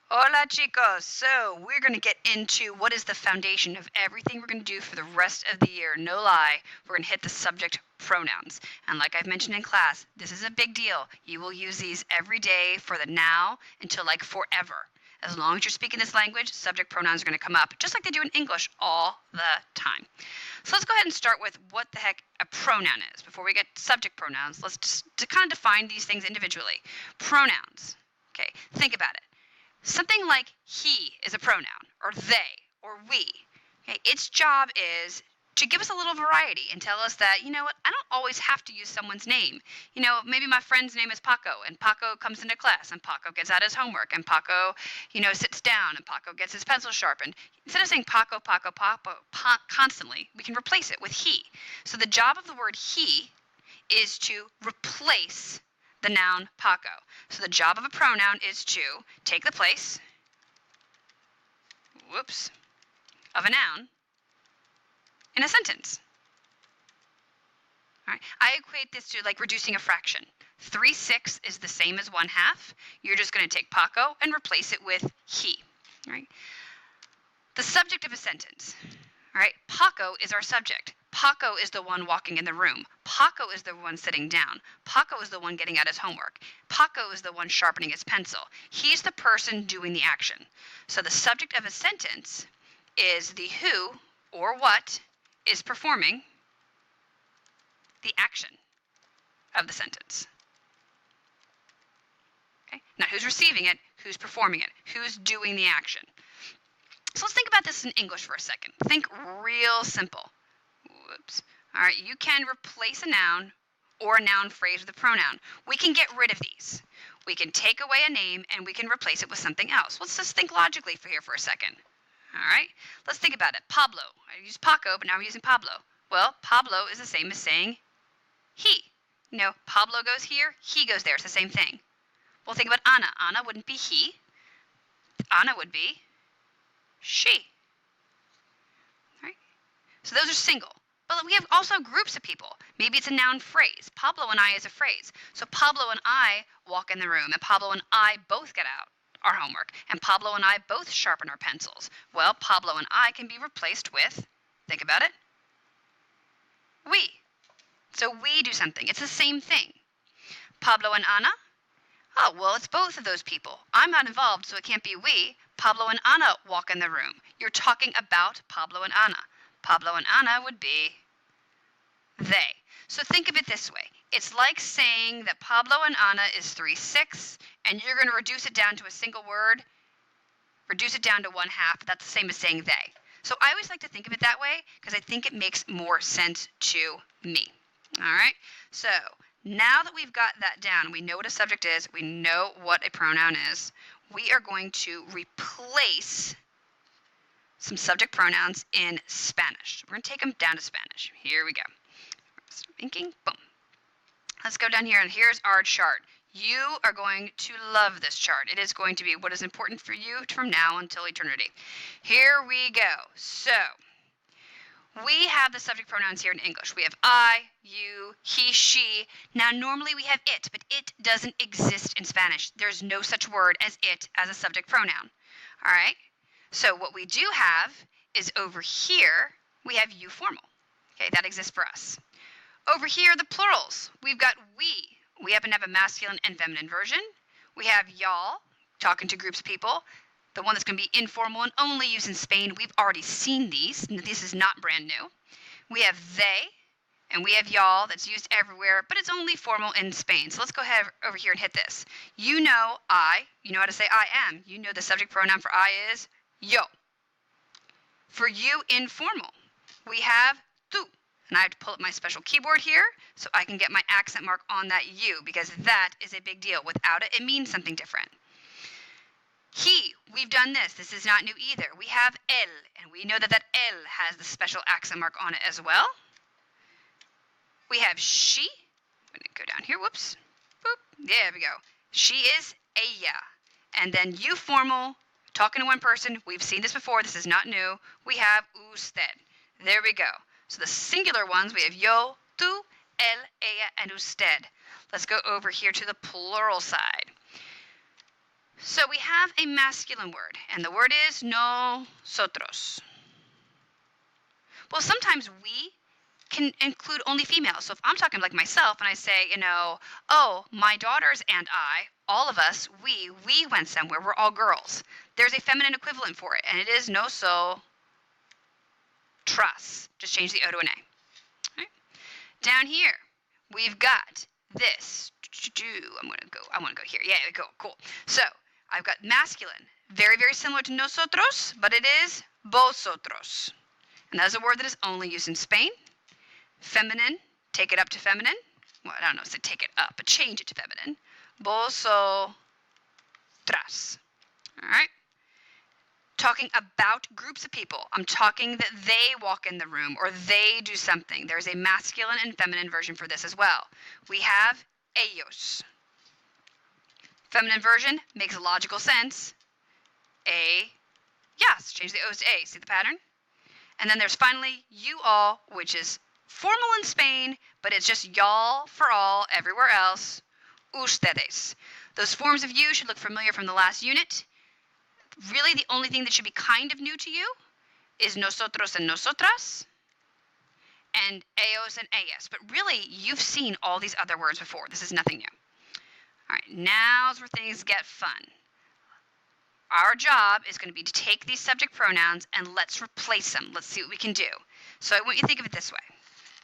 Hola, chicos. So, we're going to get into what is the foundation of everything we're going to do for the rest of the year. No lie, we're going to hit the subject pronouns. And like I've mentioned in class, this is a big deal. You will use these every day for the now until like forever. As long as you're speaking this language, subject pronouns are going to come up, just like they do in English all the time. So let's go ahead and start with what the heck a pronoun is. Before we get subject pronouns, let's just kind of define these things individually. Pronouns. Okay, think about it. Something like he is a pronoun, or they, or we. Okay, its job is to give us a little variety and tell us that, you know what, I don't always have to use someone's name. You know, maybe my friend's name is Paco, and Paco comes into class, and Paco gets out his homework, and Paco, sits down, and Paco gets his pencil sharpened. Instead of saying Paco, Paco, Paco, constantly, we can replace it with he. So the job of the word he is to replace the noun Paco. So the job of a pronoun is to take the place, of a noun in a sentence. All right. I equate this to like reducing a fraction. 3/6 is the same as 1/2. You're just going to take Paco and replace it with he. All right. The subject of a sentence. All right. Paco is our subject. Paco is the one walking in the room. Paco is the one sitting down. Paco is the one getting out his homework. Paco is the one sharpening his pencil. He's the person doing the action. So the subject of a sentence is the who or what is performing the action of the sentence. Okay? Not who's receiving it, who's performing it, who's doing the action. So let's think about this in English for a second. Think real simple. All right, you can replace a noun or a noun phrase with a pronoun. We can get rid of these. We can take away a name and we can replace it with something else. Let's just think logically for a second. All right, let's think about it. Pablo. I used Paco, but now I'm using Pablo. Well, Pablo is the same as saying he. You know, Pablo goes here, he goes there. It's the same thing. Well, think about Anna. Anna wouldn't be he. Anna would be she. All right? So those are single. But we have also groups of people. Maybe it's a noun phrase. Pablo and I is a phrase. So Pablo and I walk in the room, and Pablo and I both get out our homework, and Pablo and I both sharpen our pencils. Well, Pablo and I can be replaced with, think about it, we. So we do something. It's the same thing. Pablo and Ana. Oh, well, it's both of those people. I'm not involved, so it can't be we. Pablo and Ana walk in the room. You're talking about Pablo and Ana. Pablo and Ana would be they. So think of it this way. It's like saying that Pablo and Ana is 3/6, and you're going to reduce it down to a single word, reduce it down to 1/2. That's the same as saying they. So I always like to think of it that way because I think it makes more sense to me. All right? So now that we've got that down, we know what a subject is, we know what a pronoun is, we are going to replace some subject pronouns in Spanish. We're going to take them down to Spanish. Here we go. Thinking, boom. Let's go down here, and here's our chart. You are going to love this chart. It is going to be what is important for you from now until eternity. Here we go. So we have the subject pronouns here in English. We have I, you, he, she. Now, normally we have it, but it doesn't exist in Spanish. There's no such word as it as a subject pronoun. All right? So what we do have is over here, we have you formal. Okay, that exists for us. Over here, the plurals. We've got we. We happen to have a masculine and feminine version. We have y'all, talking to groups of people. The one that's going to be informal and only used in Spain. We've already seen these. This is not brand new. We have they, and we have y'all that's used everywhere, but it's only formal in Spain. So let's go ahead over here and hit this. You know I. You know how to say I am. You know the subject pronoun for I is yo. For you, informal, we have tú. And I have to pull up my special keyboard here so I can get my accent mark on that you, because that is a big deal. Without it, it means something different. He, we've done this. This is not new either. We have él, and we know that él has the special accent mark on it as well. We have she. I'm going to go down here. Whoops. Boop. There we go. She is ella. And then you formal, talking to one person. We've seen this before. This is not new. We have usted. There we go. So the singular ones, we have yo, tú, él, ella, and usted. Let's go over here to the plural side. So we have a masculine word, and the word is nosotros. Well, sometimes we can include only females. So if I'm talking like myself and I say, oh, my daughters and I, all of us, we went somewhere, we're all girls. There's a feminine equivalent for it, and it is nosotras. Just change the O to an A. Right? Down here, we've got this. I want to go here. Yeah, go. Cool. So I've got masculine, very, very similar to nosotros, but it is vosotros. And that is a word that is only used in Spain. Feminine, take it up to feminine. Well, I don't know, say take it up, but change it to feminine. Vosotras. All right? Talking about groups of people. I'm talking that they walk in the room or they do something. There's a masculine and feminine version for this as well. We have ellos. Feminine version makes logical sense. Yes, change the O's to A. See the pattern? And then there's finally you all, which is formal in Spain, but it's just y'all for all everywhere else. Ustedes. Those forms of you should look familiar from the last unit. Really, the only thing that should be kind of new to you is nosotros and nosotras, and ellos and ellas. But really, you've seen all these other words before. This is nothing new. All right, now's where things get fun. Our job is going to be to take these subject pronouns and let's replace them. Let's see what we can do. So I want you to think of it this way.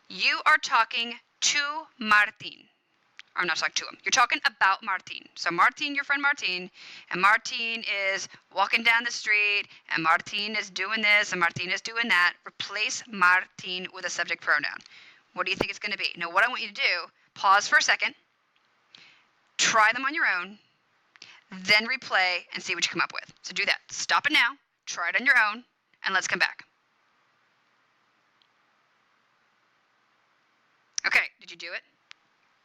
You are talking to Martin. I'm not talking to him. You're talking about Martin. So Martin, your friend Martin, and Martin is walking down the street, and Martin is doing this, and Martin is doing that. Replace Martin with a subject pronoun. What do you think it's going to be? Now, what I want you to do, pause for a second, try them on your own, then replay and see what you come up with. So do that. Stop it now, try it on your own, and let's come back. Okay, did you do it?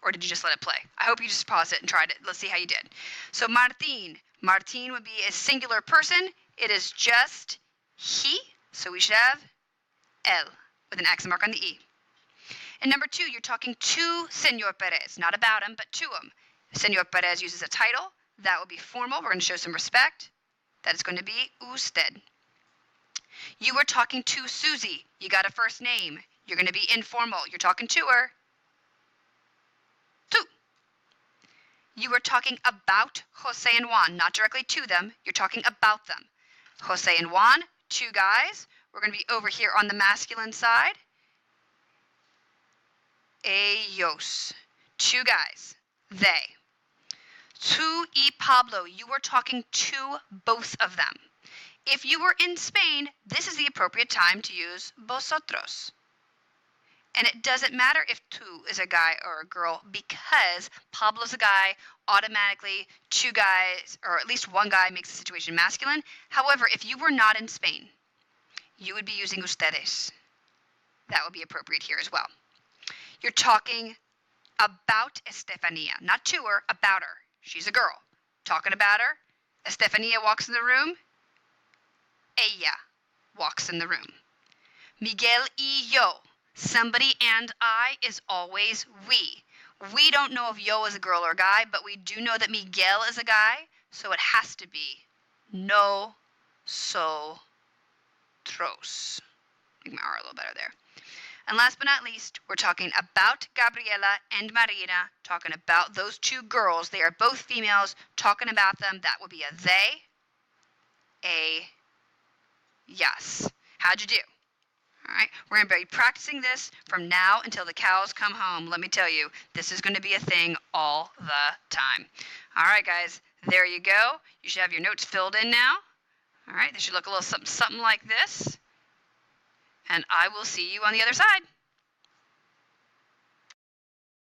Or did you just let it play? I hope you just paused it and tried it. Let's see how you did. So Martin. Martin would be a singular person. It is just he. So we should have él with an accent mark on the E. And number 2, you're talking to Senor Perez. Not about him, but to him. If Senor Perez uses a title, that will be formal. We're going to show some respect. That is going to be usted. You are talking to Susie. You got a first name. You're going to be informal. You're talking to her. Tú. You are talking about Jose and Juan, not directly to them. You're talking about them. Jose and Juan, 2 guys. We're going to be over here on the masculine side. Ellos, 2 guys. They. Tú y Pablo, you are talking to both of them. If you were in Spain, this is the appropriate time to use vosotros. And it doesn't matter if tú is a guy or a girl because Pablo's a guy, automatically 2 guys, or at least 1 guy makes the situation masculine. However, if you were not in Spain, you would be using ustedes. That would be appropriate here as well. You're talking about Estefania, not to her, about her. She's a girl. Talking about her. Estefania walks in the room. Ella walks in the room. Miguel y yo. Somebody and I is always we. We don't know if yo is a girl or a guy, but we do know that Miguel is a guy, so it has to be nosotros. Make my R a little better there. And last but not least, we're talking about Gabriela and Marina, talking about those 2 girls. They are both females, talking about them. That would be a they, a yes. How'd you do? All right, we're going to be practicing this from now until the cows come home. Let me tell you, this is going to be a thing all the time. All right, guys, there you go. You should have your notes filled in now. All right, they should look a little something like this. And I will see you on the other side.